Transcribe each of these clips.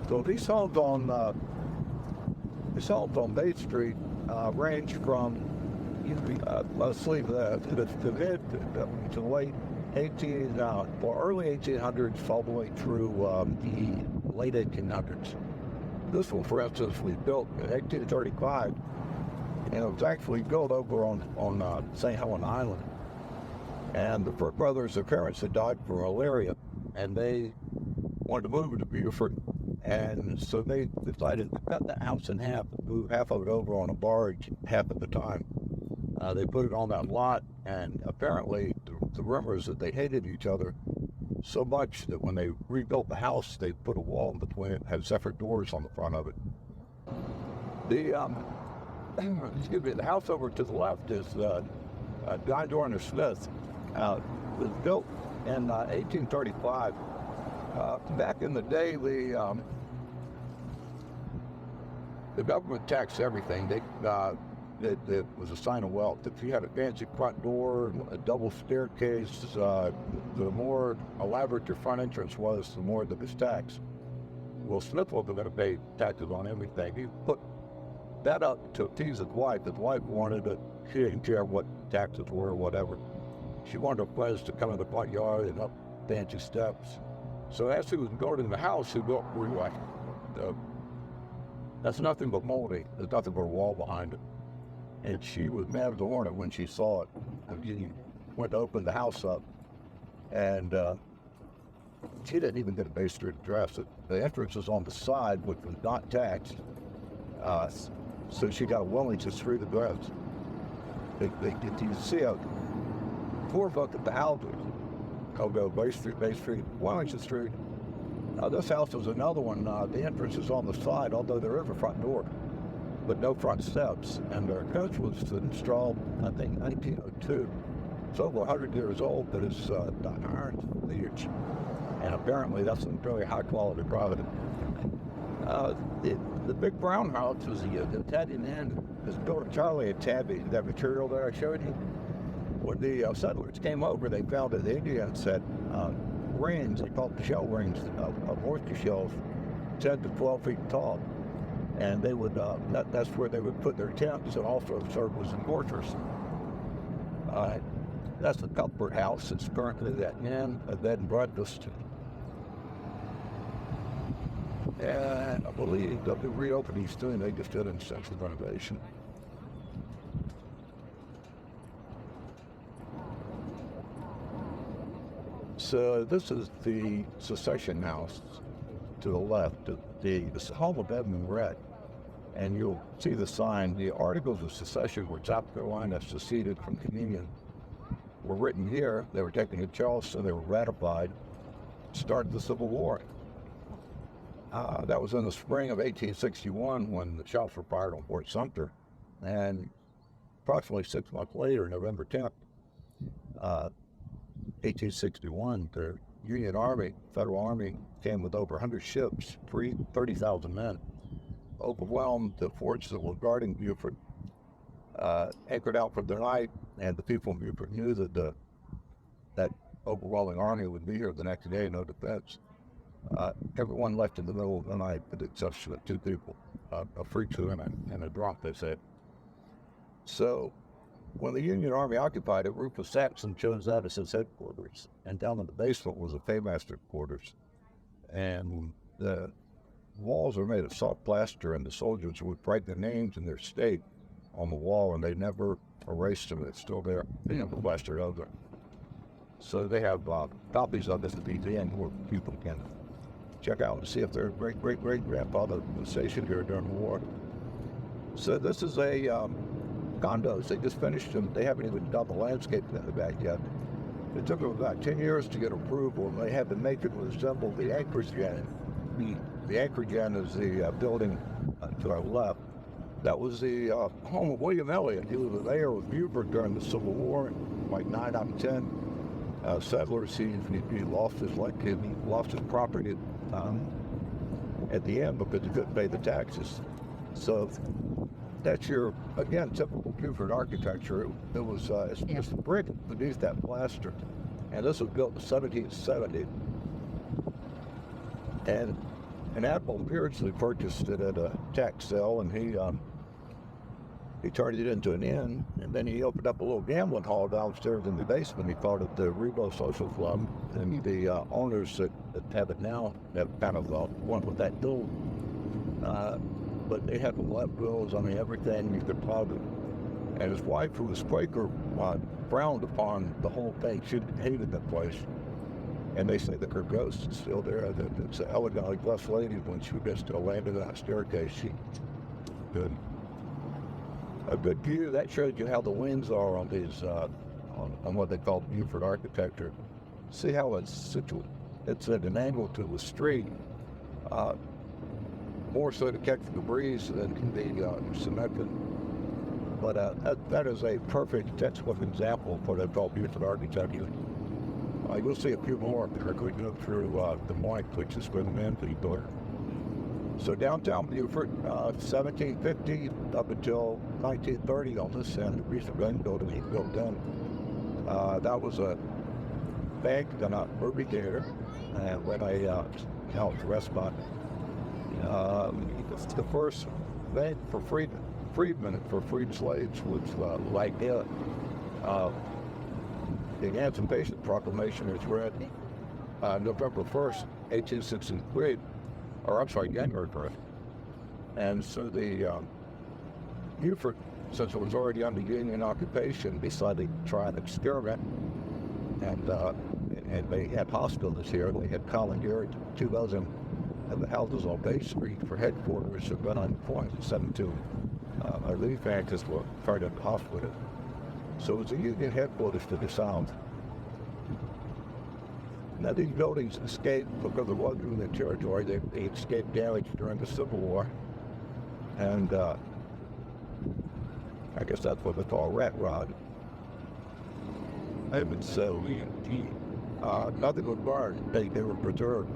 So these homes on Bay Street range from, let's leave that, to mid to late 18, or early 1800s all the way through the late 1800s. This one, for instance, was built in 1835, and it was actually built over on St. Helena Island. And the Frick brothers, their parents had died from malaria, and they wanted to move to Beaufort. And so they decided to cut the house in half, move half of it over on a barge half of the time. They put it on that lot, and apparently the rumor is that they hated each other so much that when they rebuilt the house, they put a wall in between it, had separate doors on the front of it. The house over to the left is Guy Dorner Smith. Was built in 1835. Back in the day, the government taxed everything. It was a sign of wealth. If you had a fancy front door, a double staircase, the more elaborate your front entrance was, the more that was taxed. Well, Smith wasn't going to pay taxes on everything. He put that up to appease his wife. His wife wanted it. She didn't care what taxes were or whatever. She wanted her place to come in the front yard and up fancy steps. So as he was building the house, he built that's nothing but moldy. There's nothing but a wall behind it. And she was mad as a hornet when she saw it. She went to open the house up, and she didn't even get a Bay Street address. The entrance was on the side, which was not taxed. So she got a Wellington Street address. You see a 4-book at the houses. I'll go Bay Street, Wellington Street. This house is another one. The entrance is on the side, although there is a front door, but no front steps. And their coach was installed, I think, 1902. It's over 100 years old, but it's iron leach. And apparently that's a very high-quality product. The big brown house was the Italian Inn. It's built entirely of tabby, that material that I showed you. When the settlers came over, they found that the Indians had rings, they called them shell rings, of oyster shells, 10 to 12 feet tall. And they would, that's where they would put their tents and also serve as fortress. That's the Comfort House. It's currently that inn, a bed and breakfast. And I believe they'll be reopening soon. They just did an extensive renovation. So this is the Secession House to the left, the home of Edmund Rhett. And you'll see the sign. The Articles of Secession, where South Carolina seceded from the Union, were written here. They were taken to Charleston. They were ratified. Started the Civil War. That was in the spring of 1861 when the shots were fired on Fort Sumter. And approximately 6 months later, November 10th, 1861, the Union Army, Federal Army, came with over 100 ships, 30,000 men, overwhelmed the forts that were guarding Beaufort, anchored out for the night, and the people in Beaufort knew that that overwhelming army would be here the next day, no defense. Everyone left in the middle of the night, with the exception of 2 people, a freak and a drunk, they said. So when the Union Army occupied it, Rufus Saxon chose that as his headquarters. And down in the basement was the paymaster quarters. And the walls were made of soft plaster, and the soldiers would write their names and their state on the wall, and they never erased them. They're still there, plastered over. So they have copies of this at the museum where people can check out and see if their great-great-great-grandfather was stationed here during the war. So this is a condos. They just finished them. They haven't even done the landscape in the back yet. It took them about 10 years to get approval, and they had to make it resemble the Anchorage Inn. The Anchorage Inn is the building to our left. That was the home of William Elliott. He was the mayor of Beaufort during the Civil War. Like 9 out of 10 settlers, he lost his property at the end because he couldn't pay the taxes. So that's your, again, typical Beaufort architecture. It was it's just a brick beneath that plaster. And this was built in 1770. And And Admiral Beardsley purchased it at a tax sale, and he turned it into an inn, and then he opened up a little gambling hall downstairs in the basement. He called it the Rebo Social Club, and the owners that have it now have kind of went with that deal. But they had the left bills, I mean, everything you could probably. And his wife, who was Quaker, frowned upon the whole thing. She hated that place. And they say that her ghost is still there. That it's an elegantly blessed lady. When she just landed on a staircase, she good. A good view. That shows you how the winds are on these, on what they call Beaufort architecture. See how it's situated. It's at an angle to the street, more so to catch the breeze than the cemented. But that is a perfect textbook example for the called Beaufort architecture. You'll see a few more if we go through the point, which is where the main people are. So downtown Beaufort, 1750 up until 1930 on this end, the recent gun building he built then. That was a bank and a movie theater, and when a house restaurant. The first bank for freedmen for freed slaves was like that. The Emancipation Proclamation is read November 1st, 1863, or I'm sorry, January 1st. And so the Beaufort, since it was already under Union occupation, decided to try an experiment. And they had hospitals here. They had commandeered 2 dozen of the houses on Bay Street for headquarters of been on point and sent them to a relief anxious were part of the hospital. So it was a Union headquarters to the south. Now these buildings escaped because it was Union territory. They escaped damage during the Civil War. And I guess that's what they call rat rod. And so nothing was burned. They were preserved.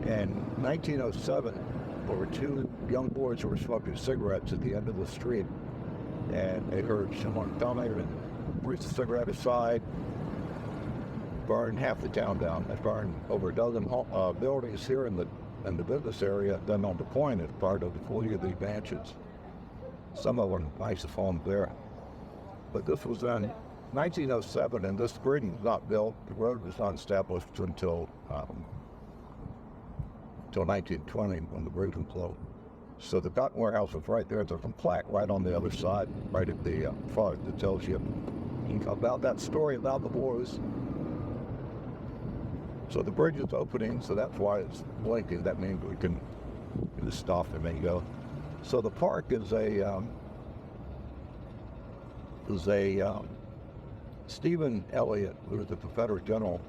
In 1907, there were 2 young boys who were smoking cigarettes at the end of the street. And they heard someone coming and reached the cigarette aside, burned half the town down. They burned over a dozen buildings here in the business area, then on the point as part of the 40 of the mansions. Some of them nice homes there. But this was in 1907, and this bridge was not built. The road was not established until 1920 when the bridge was built. So the cotton warehouse was right there. There's a plaque right on the other side, right at the front, that tells you about that story about the boys. So the bridge is opening, so that's why it's blinking. That means we can just stop and then go. So the park is a Stephen Elliott, who was the Confederate general.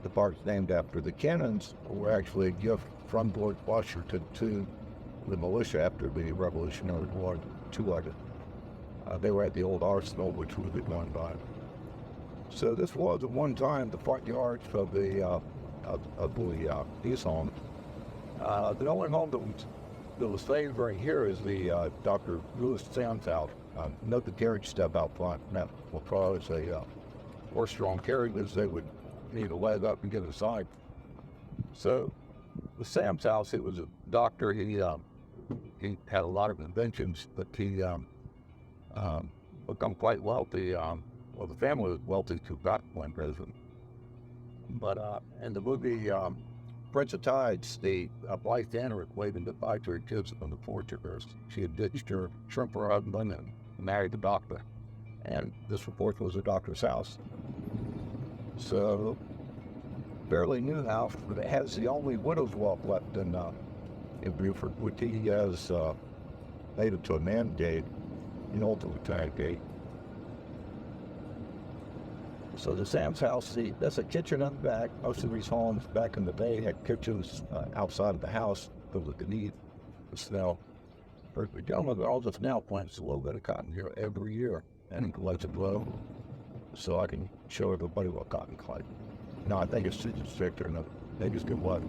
The park's named after. The cannons were actually a gift from George Washington to the militia after the Revolutionary War. They were at the old arsenal, which was going by. So this was at one time the front yard of the these homes. The only home that was saved right here is the Dr. Lewis Sam's house. Note the carriage step out front. That will probably say horse-drawn carriages. They would need a leg up and get inside. So with Sam's house, it was a doctor. He had a lot of inventions, but he become quite wealthy. Well, the family was wealthy to got one president. But in the movie Prince of Tides, the Blythe Danner waving goodbye to her kids on the porch of hers. She had ditched her shrimper husband and married the doctor. And this, of course, was the doctor's house. So, fairly new house, but it has the only widow's walk left in Beaufort, which he has made into a man gate, an ultimate tag gate. So the Sam's house, that's a kitchen in the back. Most of these homes back in the day had kitchens outside of the house because of the need to smell. Perfect gentlemen, all this now plants a little bit of cotton here every year and lets it grow. So I can show everybody what cotton's like. No, I think it's stricter and they just get what.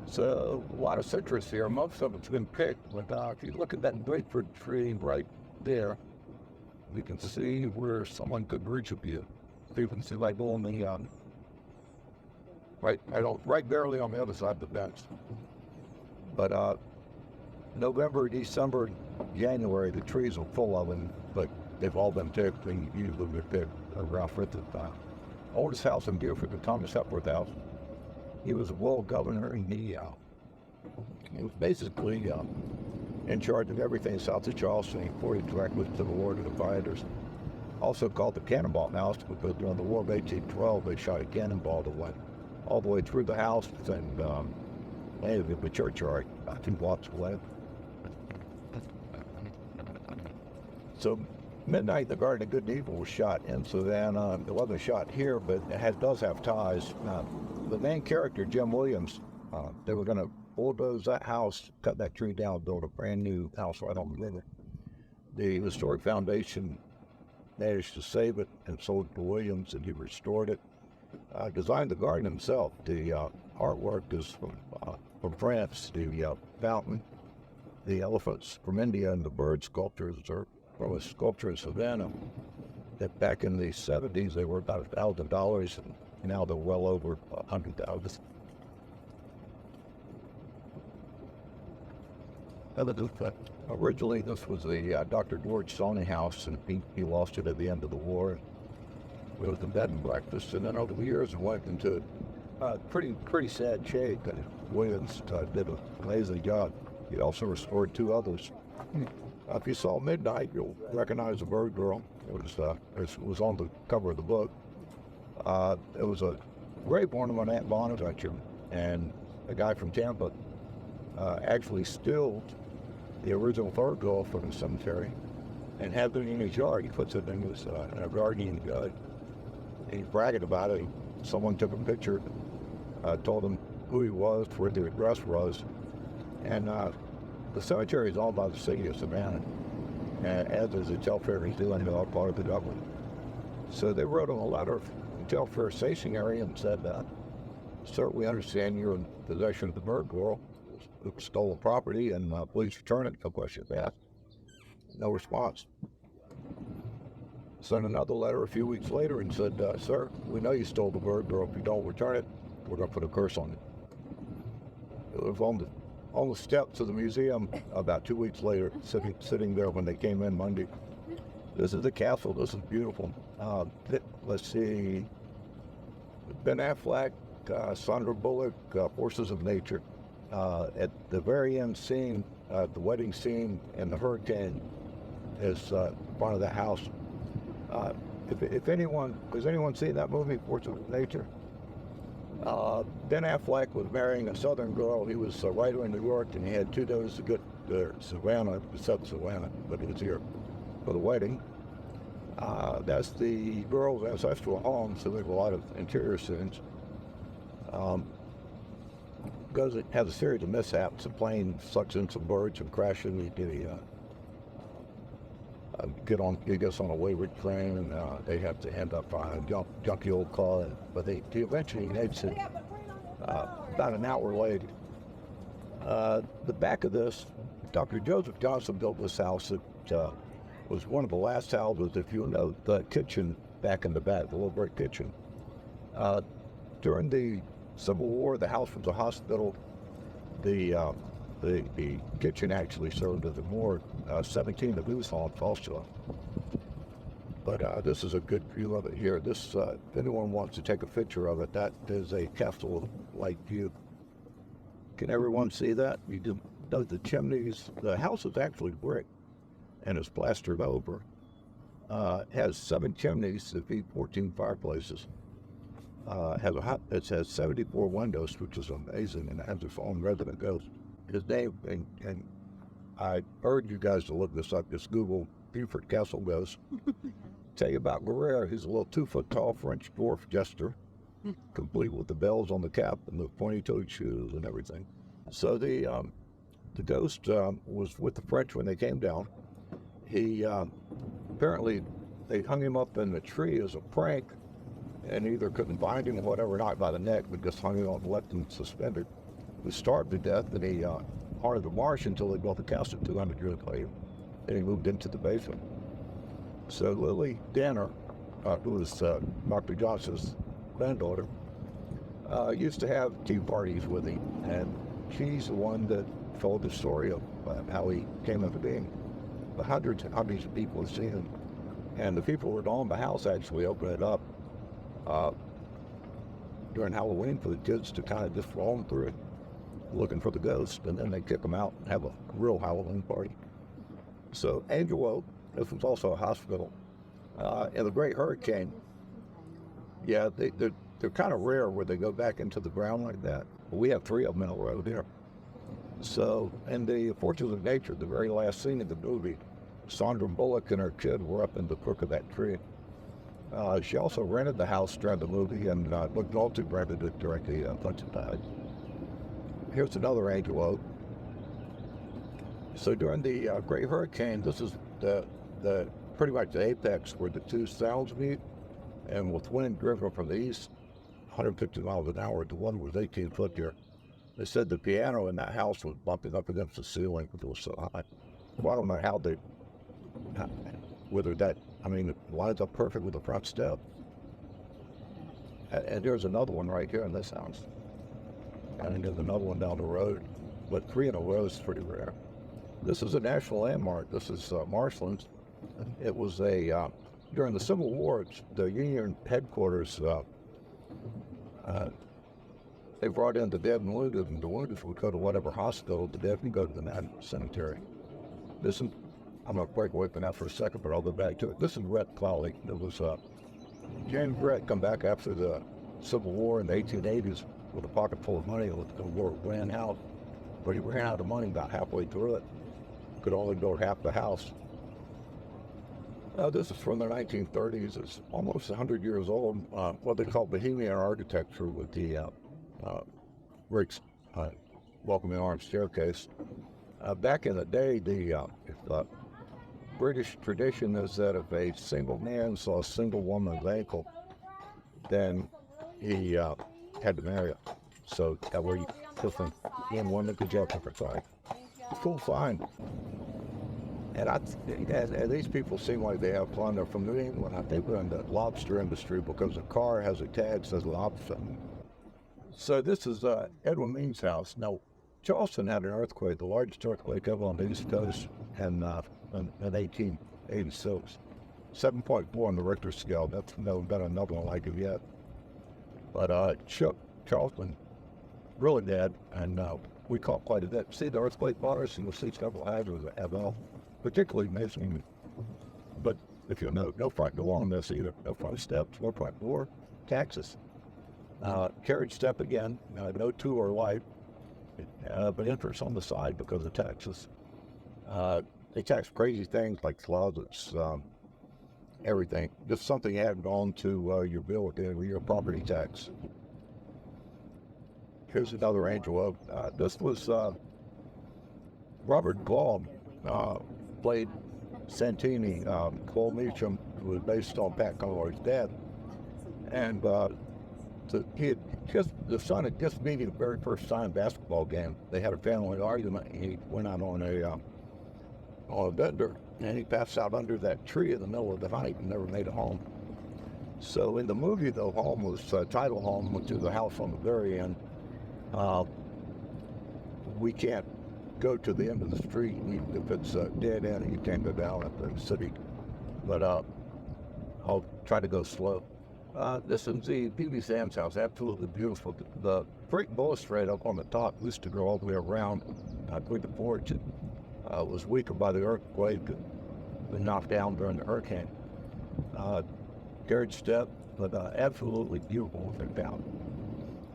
So a lot of citrus here. Most of it's been picked. But if you look at that grapefruit tree right there, we can see where someone could reach a view. So you can see like on right barely on the other side of the fence. But November, December, January, the trees are full of them, but they've all been picked, and usually they're picked around Frith's time. Oldest house in Beaufort, the Thomas Hepworth house. He was a wool governor, and he was basically in charge of everything south of Charleston. He reported directly to the Lord of the Fighters. Also called the Cannonball House because during the War of 1812, they shot a cannonball that went all the way through the house and landed in the churchyard 2 blocks away. So Midnight, the Garden of Good and Evil was shot in Savannah. It wasn't shot here, but it does have ties. The main character, Jim Williams, they were going to bulldoze that house, cut that tree down, build a brand new house right on the river. The Historic Foundation managed to save it and sold it to Williams, and he restored it. Designed the garden himself. The artwork is from France. The fountain, the elephants from India, and the bird sculptures are from a sculpture in Savannah. That back in the 70s they were about $1,000, and now they're well over $100,000. Originally, this was the Dr. George Sawney house, and he lost it at the end of the war. It was a bed and breakfast, and then over the years it went into a pretty sad shape. Williams did an amazing job. He also restored 2 others. If you saw Midnight, you'll recognize the bird girl. It was on the cover of the book. It was a grave ornament at Bonaventure, and a guy from Tampa actually stilled the original bird girl from the cemetery and had it in his yard. He puts it in his guardian yard. He's bragging about it. Someone took a picture, told him who he was, where the address was, and the cemetery is owned by the city of Savannah, as is the Telfair is doing, all part of the government. So they wrote him a letter from Telfair Station area and said, "Sir, we understand you're in possession of the bird girl who stole the property, and please return it." No questions asked. No response. Sent another letter a few weeks later and said, "Sir, we know you stole the bird girl. If you don't return it, we're going to put a curse on it." It was on the steps of the museum about 2 weeks later, sitting there when they came in Monday. This is the castle. This is beautiful. Let's see. Ben Affleck, Sandra Bullock, Forces of Nature. At the very end scene, the wedding scene and the hurricane is in front of the house. If anyone, has anyone seen that movie, Forces of Nature? Ben Affleck was marrying a Southern girl. He was a writer in New York, and he had 2 days to get to Savannah, South Savannah, but he was here for the wedding. That's the girl's ancestral home, so there's a lot of interior scenes. Because it has a series of mishaps. The plane sucks in some birds and crashes. He gets on a wayward train, and they have to end up on a junky old car. But he eventually makes it about an hour later. The back of this, Dr. Joseph Johnson built this house. It was one of the last houses, if you know, the kitchen back in the back, the little brick kitchen. During the Civil War, the house was a hospital. The kitchen actually served as a morgue. 17 of these on Falstaff. But this is a good view of it here. This, if anyone wants to take a picture of it, that is a castle-like view. Can everyone see that? You do know the chimneys. The house is actually brick, and it's plastered over. It has 7 chimneys that feed 14 fireplaces. It has 74 windows, which is amazing, and it has its own resident ghost. His name, and I urge you guys to look this up. Just Google Beaufort Castle Ghost. Tell you about Guerrero. He's a little 2-foot-tall French dwarf jester, complete with the bells on the cap and the pointy-toed shoes and everything. So the ghost was with the French when they came down. He apparently they hung him up in the tree as a prank, and either couldn't bind him or whatever, not by the neck, but just hung him on and left him suspended. He was starved to death, and he haunted the marsh until they built the castle 200 years later. Then he moved into the basement. So Lily Danner, who was Dr. Johnson's granddaughter, used to have tea parties with him, and she's the one that told the story of how he came into being. The hundreds and hundreds of people have seen him, and the people who were on the house actually opened it up during Halloween for the kids to kind of just roam through it, looking for the ghost, and then they kick them out and have a real Halloween party. So Angel Oak, this was also a hospital. In the Great Hurricane, yeah, they're kind of rare where they go back into the ground like that. But we have 3 of them in a row here. So, in the Fortunes of Nature, the very last scene of the movie, Sandra Bullock and her kid were up in the crook of that tree. She also rented the house during the movie, and McNulty rented it directly once it died. Here's another Angel Oak. So during the Great Hurricane, this is the pretty much the apex where the 2 sounds meet, and with wind driven from the east, 150 miles an hour, the one was 18 foot here. They said the piano in that house was bumping up against the ceiling because it was so high. Well, I don't know whether that, it lines up perfect with the front step. And there's another one right here in this house. And there's another one down the road. But 3 in a row is pretty rare. This is a national landmark. This is Marshlands. It was during the Civil War, the Union headquarters, they brought in the dead and wounded, and the wounded would go to whatever hospital, the dead would go to the National Cemetery. This is, I'm going to break away from that for a second, but I'll go back to it. This is Rhett Clowley. It was James Rhett come back after the Civil War in the 1880s with a pocket full of money with the war ran out, but he ran out of money about halfway through it. Could only build half the house. This is from the 1930s. It's almost 100 years old. What they call Bohemian architecture with the great welcoming arm staircase. Back in the day, the British tradition is that if a single man saw a single woman's ankle, then he had to marry her. So that way, different men, women could jump for time. Cool find. And these people seem like they have fun. They're from New England. I think they're in the lobster industry because the car has a tag that says lobster. So this is Edwin Means' house. Now, Charleston had an earthquake, the largest earthquake ever on the East Coast in 1886. 7.4 on the Richter scale. That's never been another one like it yet. But shook Charleston really bad, and we caught quite a bit. See the earthquake waters, and you'll see several houses that have all, particularly amazing. But if you know, no front door on this either. No front steps, no front door, taxes. Carriage step again, no to or light, but interest on the side because of taxes. They tax crazy things like closets, everything. Just something added on to your bill with your property tax. Here's another Angel Oak. This was Robert Glaum, played Santini. Cole Meacham was based on Pat Conroy's dad. And the son had just been the very first time basketball game. They had a family argument. He went out on a bender, and he passed out under that tree in the middle of the night and never made it home. So in the movie, the home was title home, which is the house on the very end. We can't go to the end of the street. If it's a dead end, you can't go down at the city. But I'll try to go slow. This is the P.B. Sam's house, absolutely beautiful. The brick balustrade up on the top used to go all the way around between the porch. It was weakened by the earthquake, been knocked down during the hurricane. Carriage step, but absolutely beautiful if they found.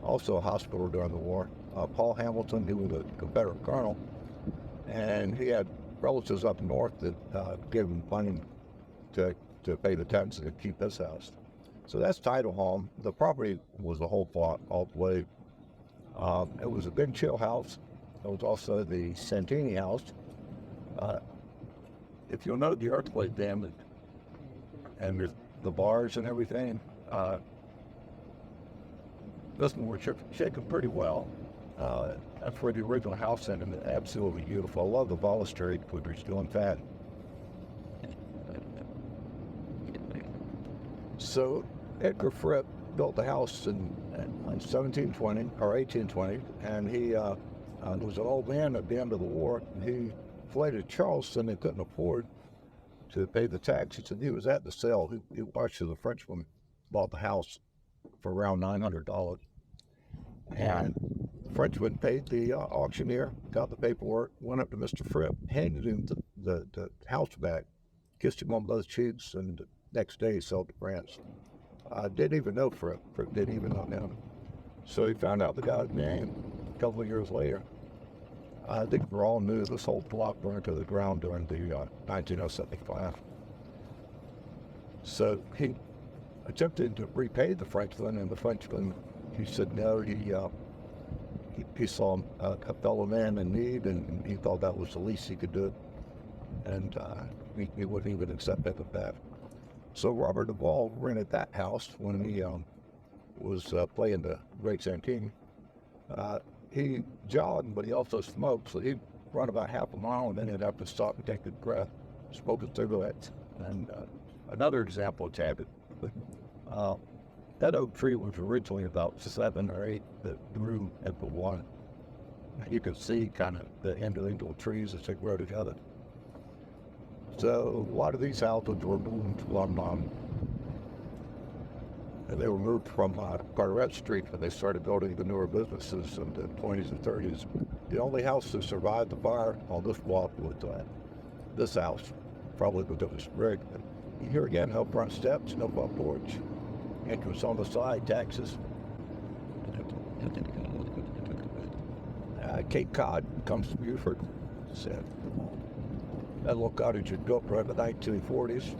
Also a hospital during the war. Paul Hamilton, he was a Confederate colonel, and he had relatives up north that gave him money to pay the taxes and keep this house. So that's title home. The property was the whole plot all the way. It was a big chill house. It was also the Santini house. If you'll note the earthquake damage and the bars and everything, this one was shaken pretty well. That's where the original house ended. Absolutely beautiful. I love the balustrade, which are still intact. So Edgar Fripp built the house in 1720 or 1820, and he was an old man at the end of the war. And he fled to Charleston and couldn't afford to pay the taxes, and he was at the sale. He watched as a Frenchman bought the house for around $900, and the Frenchman paid the auctioneer, got the paperwork, went up to Mr. Fripp, handed him the house back, kissed him on both cheeks, and the next day he sold to France. Didn't even know Fripp. Fripp didn't even know him. So he found out the guy's name a couple of years later. I think we're all knew this whole block burned to the ground during the 1907 fire. So he attempted to repay the Frenchman, and the Frenchman, he said no. He saw a fellow man in need, and he thought that was the least he could do, and he wouldn't even accept it at that. So Robert Duvall rented that house when he was playing the Great Santini. He jogged, but he also smoked, so he'd run about half a mile, and then he'd have to stop and take a breath, smoke a cigarette. And another example of Tabby, that oak tree was originally about 7 or 8 that grew at the one. You could see kind of the individual trees as they grow together. So a lot of these houses were moved they were moved from Carteret Street when they started building the newer businesses in the 20s and 30s. The only house that survived the fire on this block was this house, probably because it was rigged. Here again, no front steps, no front porch. Entrance on the side, taxes. Cape Cod comes to Beaufort. Said that little cottage was built right in the 1940s.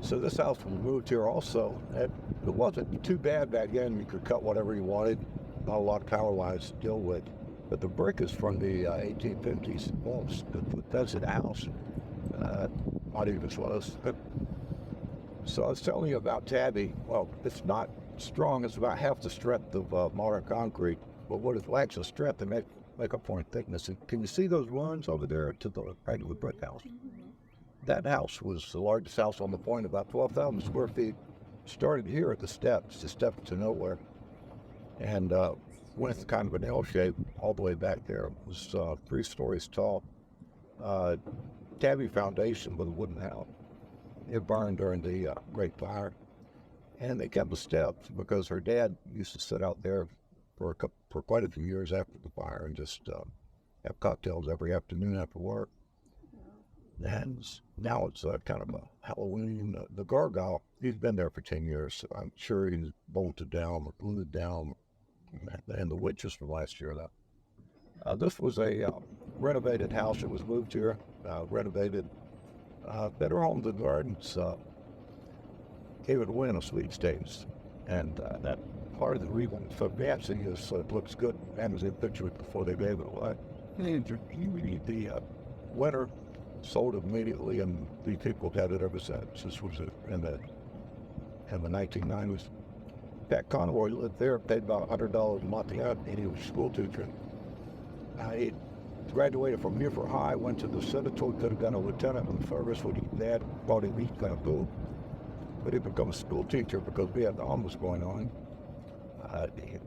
So this house was moved here also. It wasn't too bad back then. You could cut whatever you wanted. Not a lot of power lines to deal with. But the brick is from the 1850s. Well, that's a house. Not even close. So I was telling you about Tabby. Well, it's not strong. It's about half the strength of modern concrete. But what it lacks is strength to make up for in thickness. And can you see those runs over there to the right of the brick house? That house was the largest house on the point, about 12,000 square feet. Started here at the steps to nowhere, and went kind of an L shape all the way back there. It was 3 stories tall. Tabby foundation with a wooden house. It burned during the Great Fire, and they kept the steps because her dad used to sit out there for quite a few years after the fire and just have cocktails every afternoon after work. And now it's kind of a Halloween. The Gargoyle, he's been there for 10 years. So I'm sure he's bolted down or glued down. And the witches from last year, though. This was a renovated house. It was moved here, renovated. Better Homes and Gardens gave it a win of sweepstakes. And that part of the reason for fancy is it looks good. Magazine picture it before they gave it away. The winner sold it immediately, and the people had it ever since. This was in the 1990s. Pat Conroy lived there, paid about $100 a month, and he was a school teacher. He graduated from Beaufort High, went to the Citadel, could have been a lieutenant in the service, when his dad thought he was kind of cool. But he became a school teacher because Vietnam was going on.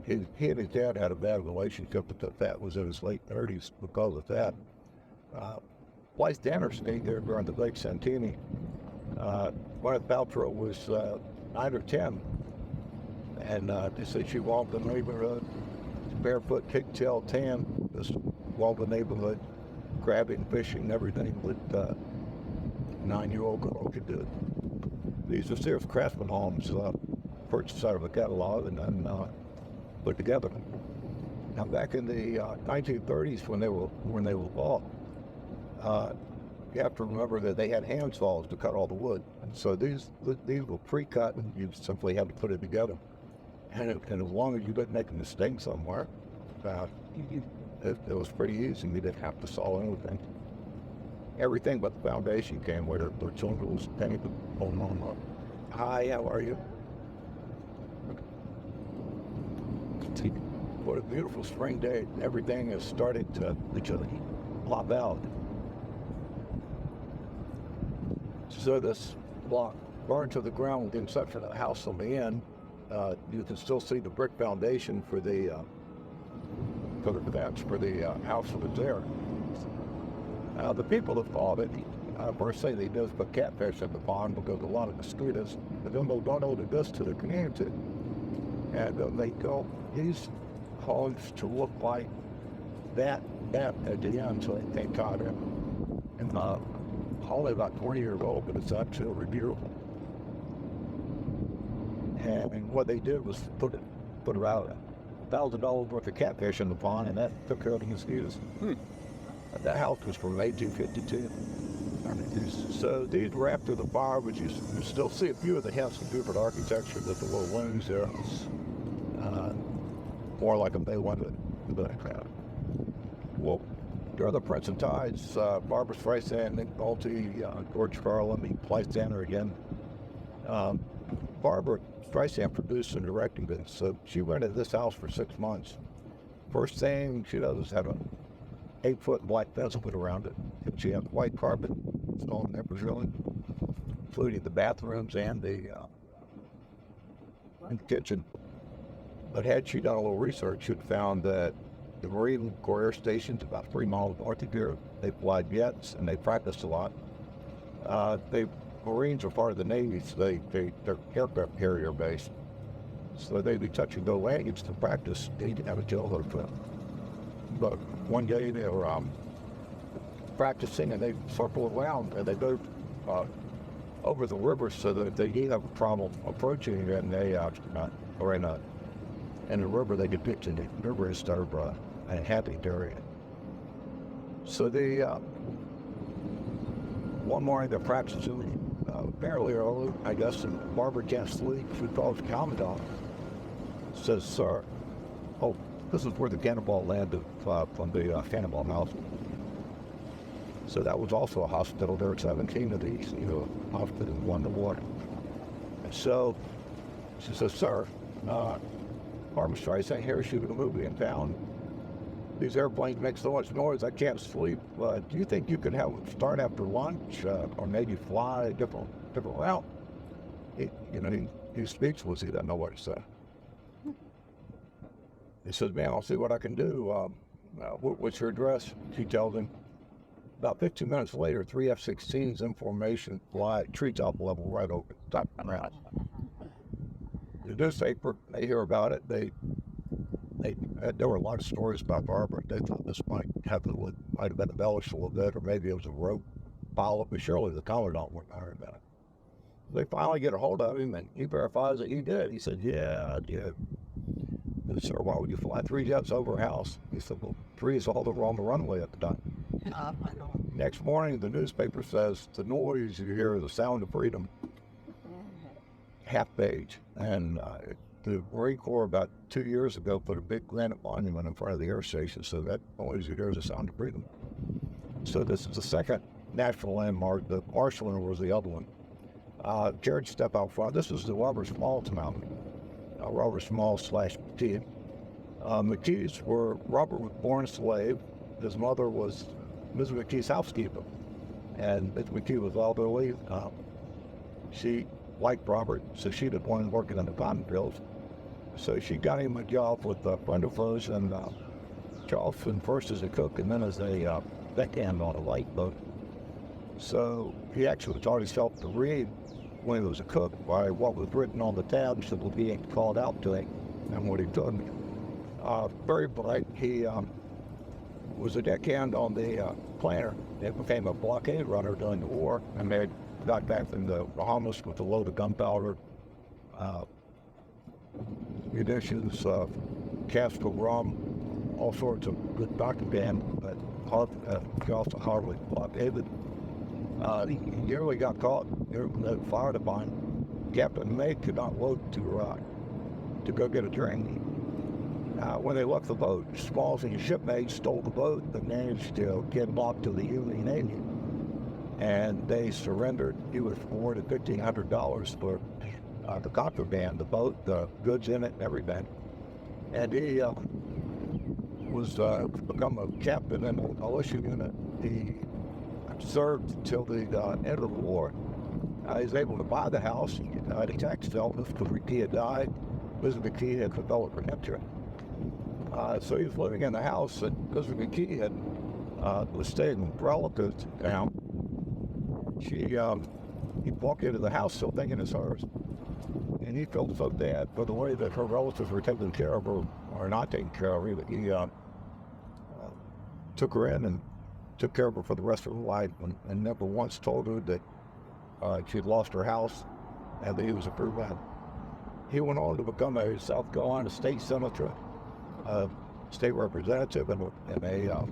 He and his dad had a bad relationship, but that was in his late 30s because of that. Blythe Danner stayed there during the Great Santini. Gwyneth Paltrow was 9 or 10, and they said she walked the neighborhood, barefoot, pigtail, tan, just walked the neighborhood, grabbing, fishing, everything that a 9-year-old girl could do. These are Sears Craftsman homes, purchased out of a catalog and then put together. Now, back in the 1930s, when they were bought, you have to remember that they had hand saws to cut all the wood. And so these were pre-cut, and you simply had to put it together. And as long as you didn't make a mistake somewhere, it was pretty easy. You didn't have to saw anything. Everything but the foundation came where the children was painted on. Hi, how are you? What a beautiful spring day. Everything is starting to plop out. So this block burned to the ground with the exception of the house on the end. You can still see the brick foundation for the house that was there. The people that thought it, first thing they do is put catfish in the pond because a lot of mosquitoes, but then they don't know what it does to the community. And they go, these hogs to look like that at the end, so they caught it. And Holly about 20 years old, but it's absolutely beautiful. And what they did was put about $1,000 worth of catfish in the pond, and that took care of the mosquitoes. That house was from 1852. So these were after the fire, but you still see a few of the hints of Beaufort architecture, that the little wings there, more like a bay window. Well, there are the Prince and Tides, Barbara Streisand, Nick Nolte, George Carlin, he plays Tanner again. Barbara Streisand produced and directed this, so she rented this house for 6 months. First thing she does is have a 8-foot black fence put around it. She had white carpet installed in every room, including the bathrooms and the kitchen. But had she done a little research, she'd found that the Marine Corps Air Station's about 3 miles north of here. They fly jets and they practiced a lot. Marines are part of the Navy, so they're aircraft carrier based. So they'd be touching go language to practice. They didn't have a jailhood for them. But one day they were practicing and they circle around and they go over the river so that they didn't have a problem approaching it, and they in the river they could pitch in the river instead of a happy area. So one morning they're practicing fairly early, I guess, and Barbara can't sleep. She calls the commandant, says, "Sir, oh, this is where the cannonball landed from the cannonball house." So that was also a hospital there at 17 of these, hospital in one to water. And so she says, "Sir, Barbara Streisand here shooting a movie in town. These airplanes make so much noise I can't sleep. Do you think you could start after lunch or maybe fly a different route?" He's speechless. He doesn't know what to say. He says, "Man, I'll see what I can do. What's your address?" She tells him. About 15 minutes later, 3 F-16s in formation fly treetop level right over the top of the house. The newspaper, they hear about it. There were a lot of stories about Barbara. They thought this might have been embellished a little bit, or maybe it was a rope pilot, but surely the commandant wouldn't hire about it. They finally get a hold of him, and he verifies that he did. He said, "Yeah, I did." They said, "Sir, why would you fly 3 jets over a house?" He said, "Well, 3 is all that were on the runway at the time." Next morning, the newspaper says, "The noise you hear is the sound of freedom." Half page. And the Marine Corps about 2 years ago put a big granite monument in front of the air station, so that noise you hear is the sound of freedom. So this is the second national landmark. The Marshland was the other one. Jared, step out front. This is the Robert Small's mountain. Robert Small / McKee. McKees were, Robert was born a slave. His mother was Mrs. McKee's housekeeper. And Mrs. McKee was elderly. She liked Robert, so she didn't want him working in the cotton fields. So she got him a job with a friend of hers in Charleston, first as a cook and then as a deckhand on a light boat. So he actually taught himself to read when he was a cook by what was written on the tabs that was being called out to him and what he told me. Very bright. He was a deckhand on the Planner. He became a blockade runner during the war, and they got back from the Bahamas with a load of gunpowder, munitions, cask of rum, all sorts of good contraband, but he also hardly blockaded. He nearly got caught near the fire department. Captain May could not load to go get a drink. When they left the boat, Smalls and his shipmates stole the boat, but managed to get locked to the Union Navy. And they surrendered. He was awarded $1,500 for the contraband, the boat, the goods in it, and everything. And he was become a captain in a militia unit. He served until the end of the war. He was able to buy the house. The tax development because Ricky had died. Elizabeth Key had developed dementia. So he was living in the house, and Elizabeth Key was staying with relatives down. He walked into the house still thinking it's hers. And he felt so bad for the way that her relatives were taking care of her, or not taking care of her, that he took her in and took care of her for the rest of her life, and never once told her that she had lost her house and that he was a poor man. He went on to become a South Carolina state senator, state representative, and a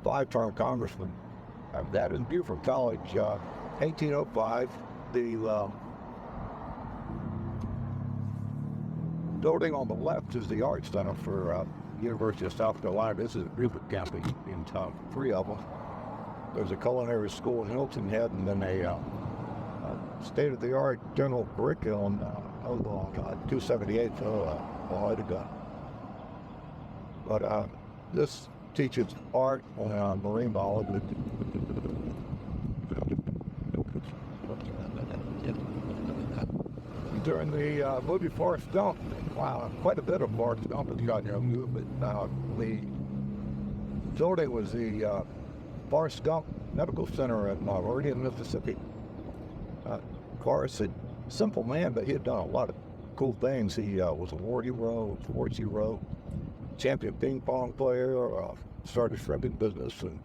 5-term congressman. That in Beaufort College, 1805, the building on the left is the Art Center for University of South Carolina. This is a Beaufort campus in town, 3 of them. There's a culinary school in Hilton Head, and then a state-of-the-art general curriculum, 278, a while ago. But this teaches art and marine biology. During the movie Forrest Gump, quite a bit of Forrest Gump has gotten your movie, but the building was the Forrest Gump Medical Center at Meridian, Mississippi. Forrest, a simple man, but he had done a lot of cool things. He was a war hero, sports hero, champion ping pong player, started a shrimping business, and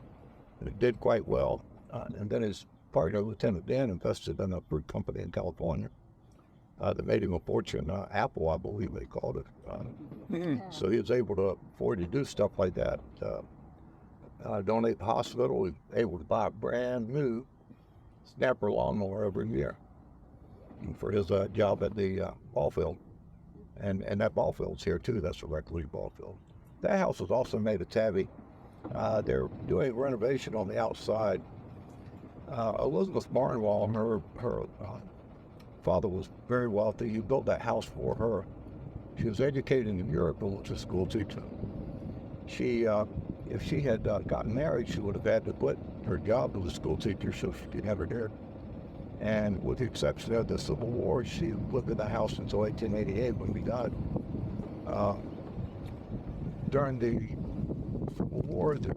it did quite well. And then his partner, Lieutenant Dan, invested in a fruit company in California that made him a fortune. Apple, I believe they called it. So he was able to afford to do stuff like that. Donate the hospital. He was able to buy a brand new snapper lawnmower every year for his job at the ball field. And that ball field's here too. That's a rec league ball field. That house was also made of tabby. They're doing renovation on the outside. Elizabeth Barnwell, her father was very wealthy. He built that house for her. She was educated in Europe and was a school teacher. She, if she had gotten married, she would have had to quit her job as a school teacher so she could have her dad. And with the exception of the Civil War, she lived in the house until 1888 when we died. During the Civil War, the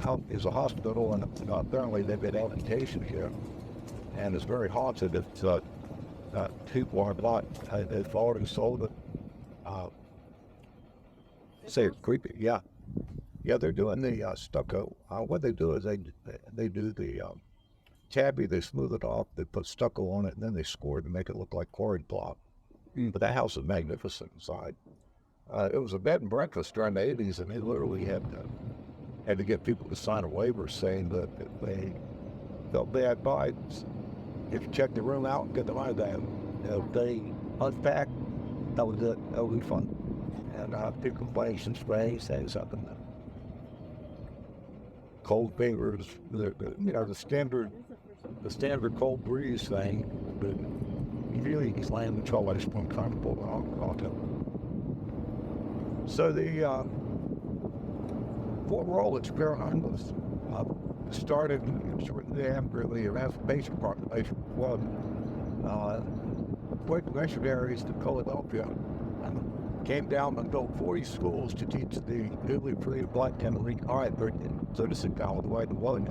house is a hospital, and apparently they've had amputation here, and it's very haunted. It's people are not. They've already sold it. Say it's creepy. Yeah, they're doing the stucco. What they do is they do the tabby. They smooth it off. They put stucco on it, and then they score it to make it look like quarried block. But that house is magnificent inside. It was a bed and breakfast during the 80s, and they literally had to get people to sign a waiver saying that if they felt bad by, if you check the room out and get the money down, if they unpack, that was it. That would be fun. And people complain some sprays, saying something. Cold fingers, the standard cold breeze thing, but you really slam the trouble. I just want to pull it off. So the Fort Rollins Carolina was started shortly after the emancipation proclamation was quick missionaries to Philadelphia and came down and built 40 schools to teach the newly freed black Tennessee. All right, so to sit down with the white and white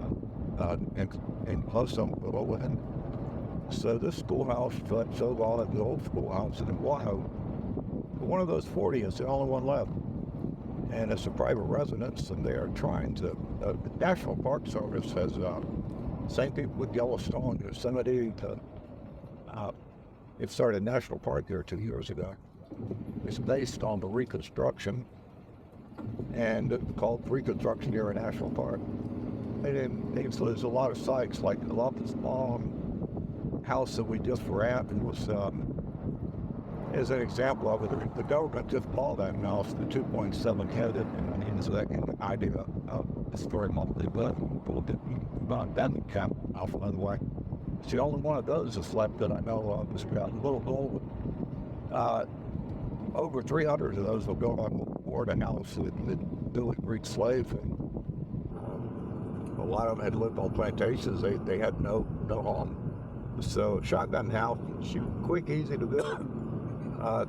and close them below it. So this schoolhouse so long at the old schoolhouse in Ohio. One of those 40 is the only one left, and it's a private residence, and they are trying to. The National Park Service has same people with Yellowstone, Yosemite. It started a national park there 2 years ago. It's based on the reconstruction, and it's called Reconstruction Area National Park. And there's a lot of sites, like a lot of this long house that we just were at, and was as an example of it. The government just bought that house, the 2.7 headed, and it's like an idea of historic monthly, but about that camp off, by the way. It's the only one of those that's left that I know of. It's got a little old. Over 300 of those were built on board a house that Billy freed slaves. A lot of them had lived on plantations. They had no home. So shotgun house, shoot quick, easy to build.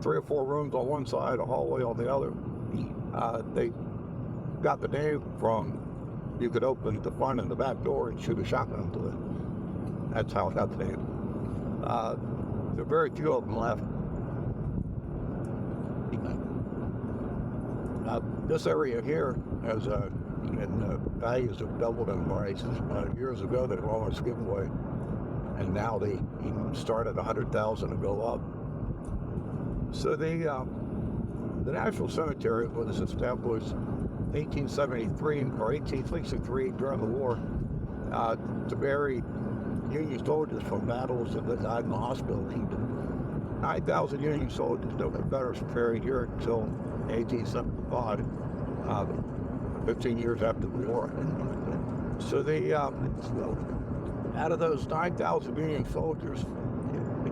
3 or 4 rooms on one side, a hallway on the other. They got the name from, you could open the front and the back door and shoot a shotgun to it. That's how it got the name. There are very few of them left. This area here has values have doubled in price. Years ago, they were almost giveaway, and now they start at $100,000 and go up. So the National Cemetery was established 1873 or 1863 during the war to bury Union soldiers from battles that died in the hospital. 9,000 Union soldiers, no Confederates, were buried here until 1875, 15 years after the war. So out of those 9,000 Union soldiers,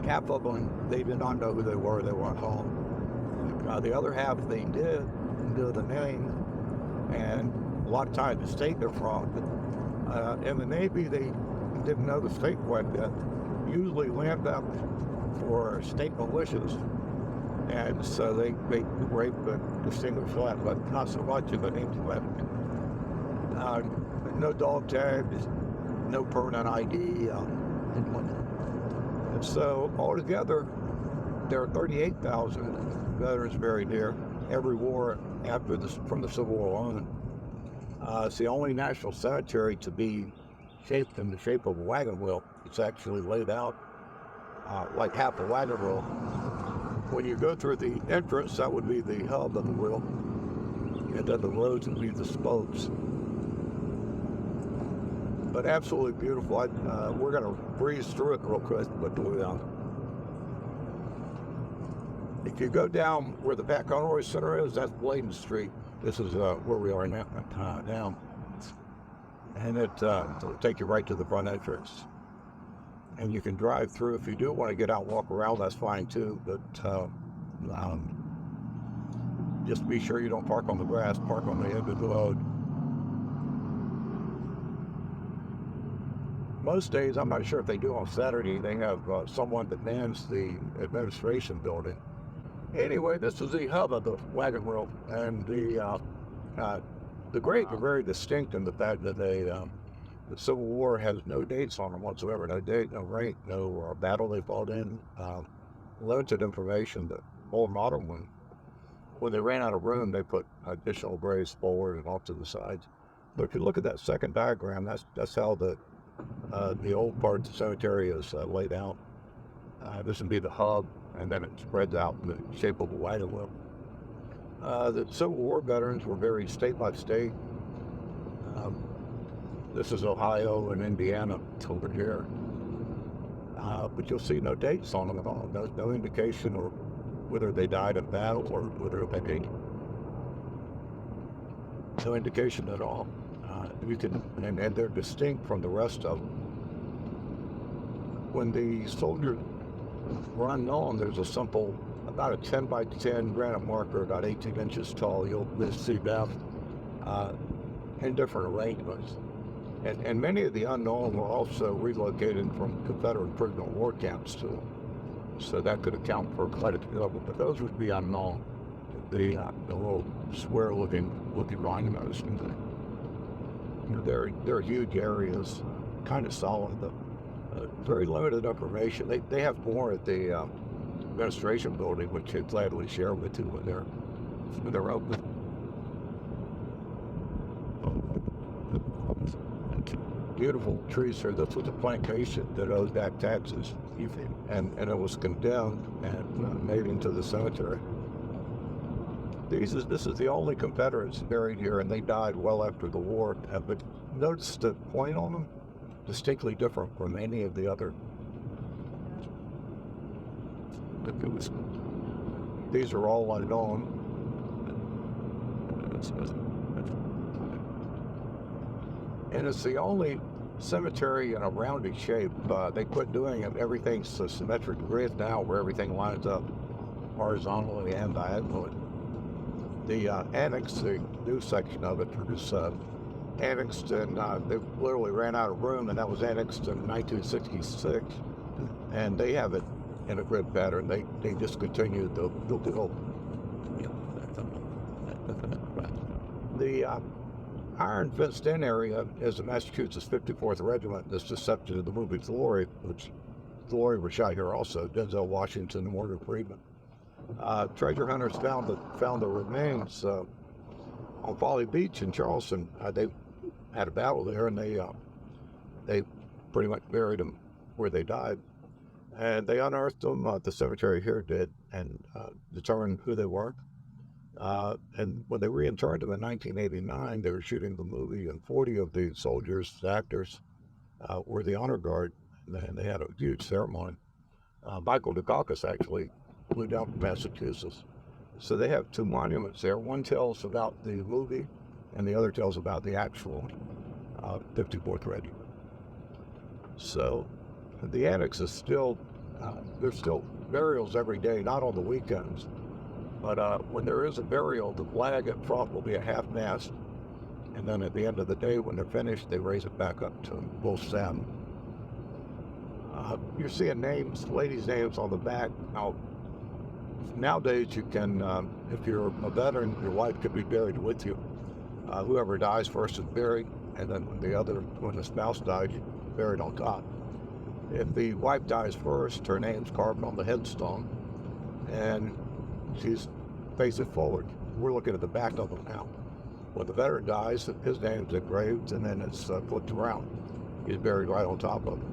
half of them, they did not know who they were at home. The other half, they did know the name, and a lot of times the state they're from. In the Navy, they didn't know the state quite yet. Usually land up for state militias, and so they were able to distinguish that, but not so much of an intellect. No dog tags, no permanent ID. And so altogether, there are 38,000 veterans buried here. Every war from the Civil War on. It's the only national cemetery to be shaped in the shape of a wagon wheel. It's actually laid out like half a wagon wheel. When you go through the entrance, that would be the hub of the wheel, and then the roads would be the spokes. But absolutely beautiful. We're going to breeze through it real quick, but if you go down where the Pat Conroy Center is, that's Bladen Street. This is where we are now. And it'll take you right to the front entrance. And you can drive through. If you do want to get out and walk around, that's fine too. But just be sure you don't park on the grass, park on the end of the road. Most days, I'm not sure if they do on Saturday, they have someone that mans the administration building. Anyway, this is the hub of the wagon wheel, and the graves are very distinct in the fact that the Civil War has no dates on them whatsoever. No date, no rank, no battle they fought in. Limited information. The more modern one, when they ran out of room, they put additional graves forward and off to the sides. But if you look at that second diagram, that's how the old part of the cemetery is laid out. This would be the hub, and then it spreads out in the shape of a wagon wheel. The Civil War veterans were buried state by state. This is Ohio and Indiana over here. But you'll see no dates on them at all. No indication or whether they died in battle or whether they did. No indication at all. And they're distinct from the rest of them. When the soldiers were unknown, there's a simple, about a 10 by 10 granite marker, about 18 inches tall. You'll see that in different arrangements. And many of the unknown were also relocated from Confederate prisoner of war camps too. So that could account for quite a few of them, but those would be unknown. The little square-looking monuments. They're huge areas, kind of solid, but very limited information. They have more at the administration building, which I'd gladly share with you when they're open. Beautiful trees here. This was a plantation that owed back taxes, and it was condemned and made into the cemetery. This is the only Confederates buried here, and they died well after the war. But notice the point on them, distinctly different from any of the other. These are all unknown. And it's the only cemetery in a rounded shape. They quit doing it. Everything's a symmetric grid now, where everything lines up horizontally and diagonally. The annex, the new section of it, was annexed, and they literally ran out of room, and that was annexed in 1966. and they have it in a grid pattern. They just continue to build. The iron fenced-in area is the Massachusetts 54th Regiment. That's the subject of the movie Glory, which Glory was shot here also. Denzel Washington and Morgan Freeman. Treasure hunters found the remains on Folly Beach in Charleston. They had a battle there, and they pretty much buried them where they died. And they unearthed them. The cemetery here did, and determined who they were. And when they reinterred them in 1989, they were shooting the movie, and 40 of the soldiers, the actors, were the honor guard, and they had a huge ceremony. Michael Dukakis actually flew down from Massachusetts. So they have two monuments there. One tells about the movie, and the other tells about the actual 54th Regiment. So the annex is still, there's still burials every day, not on the weekends. But when there is a burial, the flag at front will be a half-mast, and then at the end of the day, when they're finished, they raise it back up to full stem. You're seeing names, ladies' names on the back. Now, nowadays, you can, if you're a veteran, your wife could be buried with you. Whoever dies first is buried, and then when the spouse dies, you're buried on top. If the wife dies first, her name's carved on the headstone, and she's faces forward. We're looking at the back of them now. When the veteran dies, his name's engraved, and then it's flipped around. He's buried right on top of it.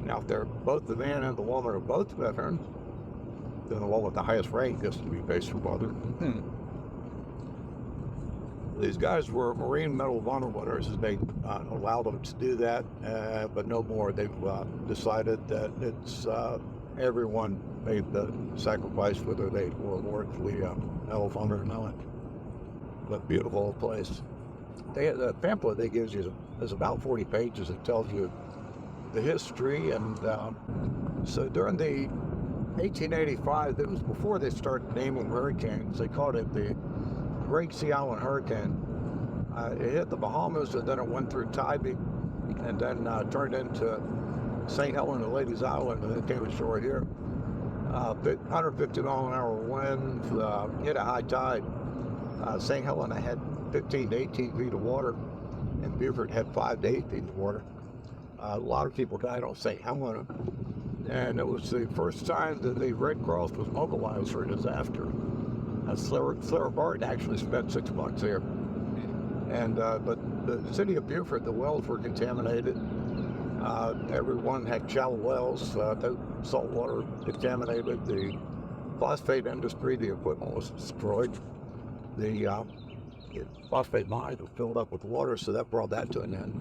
Now, if they're both the man and the woman are both veterans, then the one with the highest rank gets to be facing forward. These guys were Marine Medal of Honor winners, and they allowed them to do that, but no more. They've decided that it's everyone made the sacrifice, whether they were awarded the Medal of Honor or not. But beautiful place. The pamphlet they give you is about 40 pages. It tells you the history, and so during the 1885, it was before they started naming hurricanes. They called it the Great Sea Island Hurricane. It hit the Bahamas, and then it went through Tybee, and then turned into St. Helena Ladies Island, and it came ashore here. 150 mile an hour wind, hit a high tide. St. Helena had 15 to 18 feet of water, and Beaufort had 5 to 8 feet of water. A lot of people died on St. Helena, and it was the first time that the Red Cross was mobilized for a disaster. Clara Barton actually spent 6 months there. And but the city of Beaufort, the wells were contaminated. Everyone had shallow wells, the salt water contaminated. The phosphate industry, the equipment was destroyed. The phosphate mine was filled up with water, so that brought that to an end.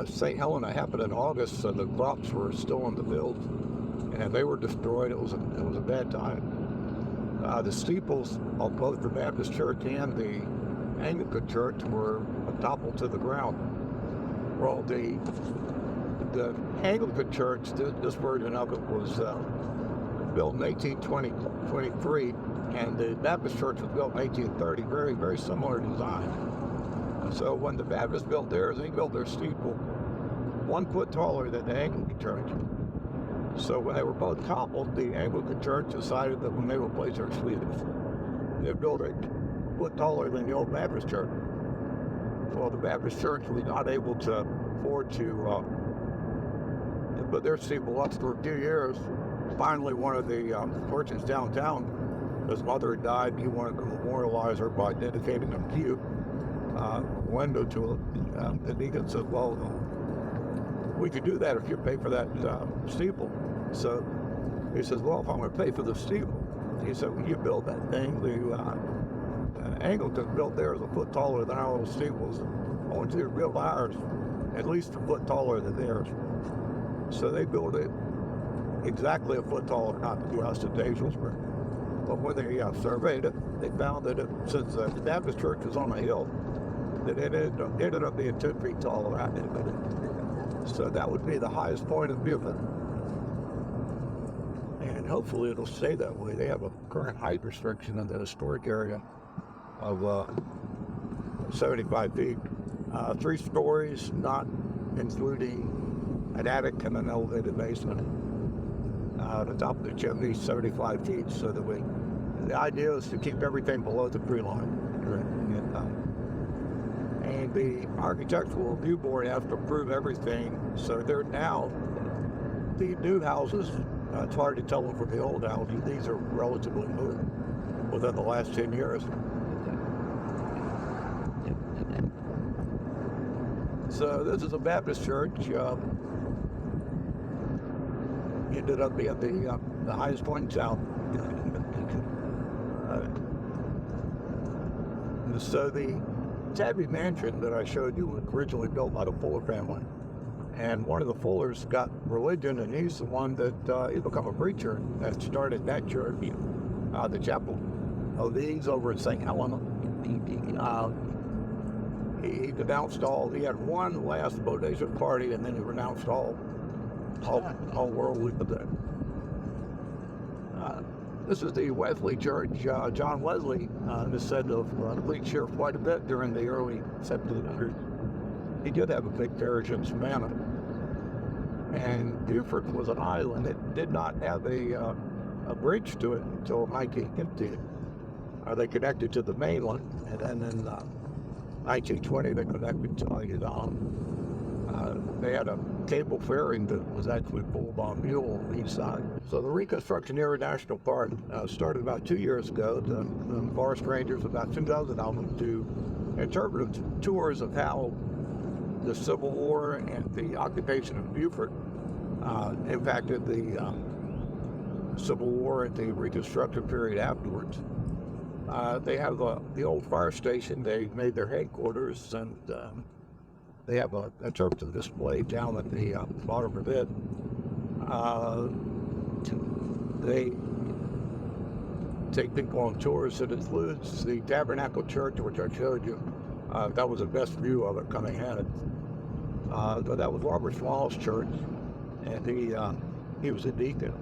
St. Helena happened in August, so the crops were still in the fields, and they were destroyed. It was a bad time. The steeples of both the Baptist church and the Anglican church were toppled to the ground. Well, the Anglican church, this version of it, was built in 1823, and the Baptist church was built in 1830. Very, very similar design. So when the Baptists built theirs, they built their steeple 1 foot taller than the Anglican church. So when they were both toppled, the Anglican church decided that when they replaced their steeples, they'd build it 1 foot taller than the old Baptist church. Well, the Baptist church was not able to afford to put their steeple up for a few years. Finally, one of the churches downtown, his mother had died, and he wanted to memorialize her by dedicating a pew window to it. The deacon said, well, we could do that if you pay for that steeple. So he says, well, if I'm going to pay for the steeple, he said, well, you build that thing. The Anglican built theirs 1 foot taller than our old steeples. I want you to build ours at least 1 foot taller than theirs. So they built it exactly 1 foot taller, not the ostentatious. But when they surveyed it, they found that since the Baptist church was on a hill, that it ended up being 2 feet taller. So that would be the highest point of Beaufort. And hopefully it'll stay that way. They have a current height restriction in the historic area of 75 feet. 3 stories, not including an attic and an elevated basement. The top of the chimney is 75 feet, so that the idea is to keep everything below the tree line. And the Architectural Review Board has to approve everything, so they're now, the new houses, it's hard to tell them from the old houses. These are relatively new within the last 10 years. So this is a Baptist church. Ended up being the highest point in town. So the Tabby Mansion that I showed you was originally built by the Fuller family. And one of the Fullers got religion, and he's the one that he became a preacher that started that church, the Chapel of Ease over at St. Helena. He denounced all. He had one last bodacious party, and then he renounced all worldly things. This is the Wesley Church. John Wesley is said to have preached here quite a bit during the early 1700s. He did have a big parish in Savannah. And Beaufort was an island. It did not have a bridge to it until 1950. They connected to the mainland, and then in 1920 they connected to they had a cable ferry that was actually pulled on mule on the east side. So the reconstruction here at National Park started about 2 years ago. The Forest Rangers, about 2,000 of them, do interpretive tours of how the Civil War and the occupation of Beaufort impacted the Civil War and the Reconstruction period afterwards. They have the old fire station. They made their headquarters, and they have an interpretive display down at the bottom of it. They take people on tours. It includes the Tabernacle Church, which I showed you. That was the best view of it coming in. But that was Robert Small's church, and he was a deacon.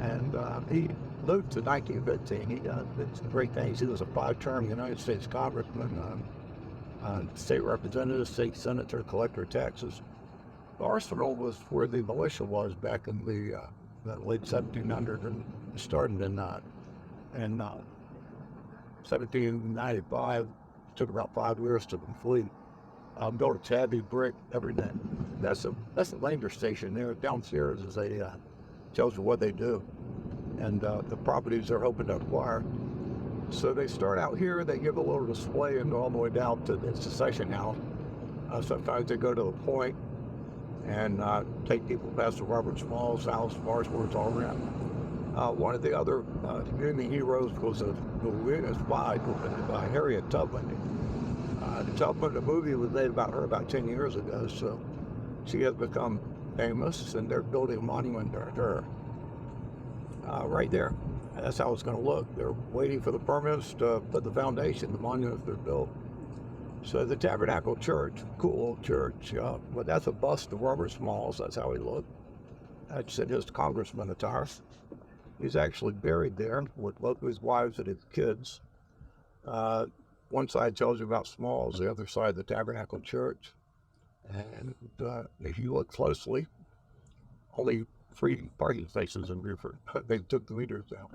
And he lived to 1915. He did some great things. He was a 5-term United States congressman, state representative, state senator, collector of taxes. The arsenal was where the militia was back in the late 1700s, and started in 1795. Took about 5 years to complete. Built a tabby brick, everything. That's the Lander station there. Downstairs is tells you what they do and the properties they're hoping to acquire. So they start out here, they give a little display and go all the way down to the secession house. Sometimes they go to the point and take people past the Robert Small's house, bars where it's all around. One of the other community heroes was the Venus Spy by Harriet Tubman. The movie was made about her about 10 years ago, so she has become famous, and they're building a monument to her right there. That's how it's going to look. They're waiting for the permits to put the foundation, the monument they're built. So the Tabernacle Church, cool old church, but that's a bust of Robert Smalls. That's how he looked. That's in his congressman attire. He's actually buried there with both of his wives and his kids. One side tells you about Smalls, the other side the Tabernacle Church. And if you look closely, only 3 parking spaces in Beaufort. They took the meters down.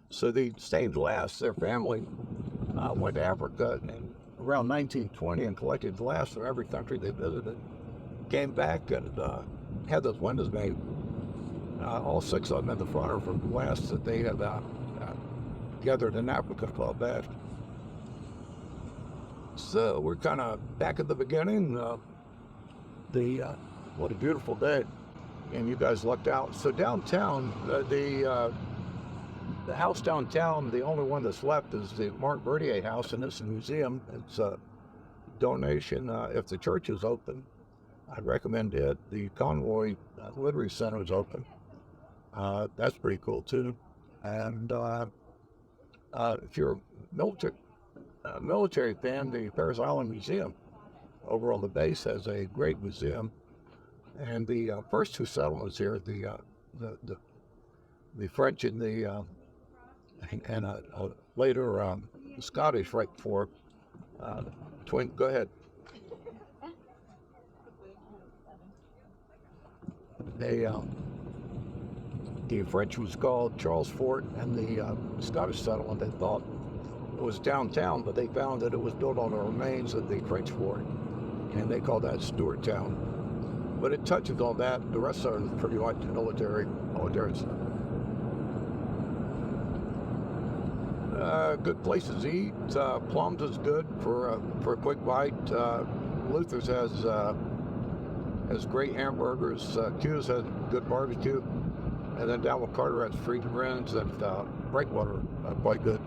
So the stained glass, their family went to Africa and around 1920 and collected glass from every country they visited. Came back and had those windows made. All 6 of them in the front are from glass that they had gathered in Africa called that. So we're kind of back at the beginning. What a beautiful day. And you guys lucked out. So downtown, the house downtown, the only one that's left is the Mark Berthier house, and it's a museum. It's a donation. If the church is open, I'd recommend it. The Convoy Literary Center is open. That's pretty cool too. And if you're a military fan, the Paris Island Museum over on the base has a great museum. And the first 2 settlements here, the French and the later Scottish, right before twin. Go ahead. They, the French was called Charles Fort, and the Scottish settlement, they thought it was downtown, but they found that it was built on the remains of the French fort, and they called that Stuart Town. But it touches on that. The rest are pretty much military stuff. Good places to eat. Plums is good for a quick bite. Luther's has great hamburgers. Q's has good barbecue. And then down with Carter has Freedom Rins and Breakwater, quite good.